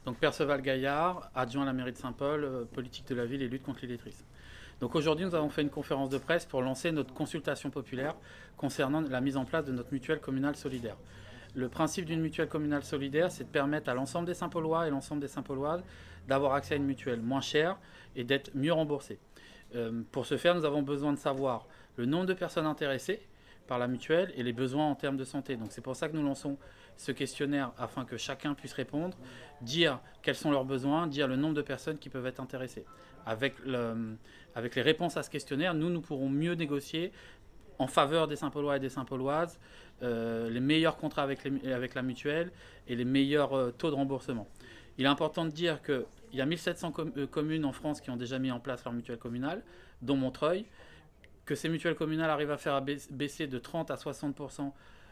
Donc Perceval Gaillard, adjoint à la mairie de Saint-Paul, politique de la ville et lutte contre l'illettrisme. Donc aujourd'hui, nous avons fait une conférence de presse pour lancer notre consultation populaire concernant la mise en place de notre mutuelle communale solidaire. Le principe d'une mutuelle communale solidaire, c'est de permettre à l'ensemble des Saint-Paulois et l'ensemble des Saint-Pauloises d'avoir accès à une mutuelle moins chère et d'être mieux remboursés. Pour ce faire, nous avons besoin de savoir le nombre de personnes intéressées par la mutuelle et les besoins en termes de santé. Donc c'est pour ça que nous lançons ce questionnaire afin que chacun puisse répondre, dire quels sont leurs besoins, dire le nombre de personnes qui peuvent être intéressées. Avec les réponses à ce questionnaire, nous pourrons mieux négocier en faveur des Saint-Paulois et des Saint-Pauloises les meilleurs contrats avec la mutuelle et les meilleurs taux de remboursement. Il est important de dire qu'il y a 1700 communes en France qui ont déjà mis en place leur mutuelle communale, dont Montreuil, que ces mutuelles communales arrivent à faire baisser de 30 à 60%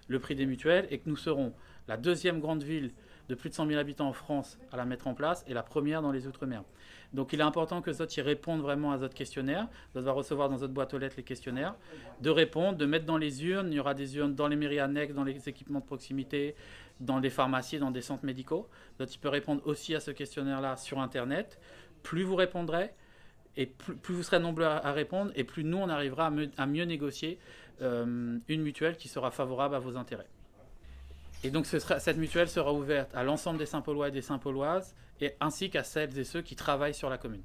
le prix des mutuelles et que nous serons la deuxième grande ville de plus de 100 000 habitants en France à la mettre en place et la première dans les Outre-mer. Donc il est important que Zot y réponde vraiment à votre questionnaire. Zot va recevoir dans votre boîte aux lettres les questionnaires, de répondre, de mettre dans les urnes. Il y aura des urnes dans les mairies annexes, dans les équipements de proximité, dans les pharmacies, dans des centres médicaux. Zot peut répondre aussi à ce questionnaire-là sur Internet. Plus vous répondrez, et plus vous serez nombreux à répondre, et plus nous, on arrivera à mieux négocier une mutuelle qui sera favorable à vos intérêts. Et donc cette mutuelle sera ouverte à l'ensemble des Saint-Paulois et des Saint-Pauloises, ainsi qu'à celles et ceux qui travaillent sur la commune.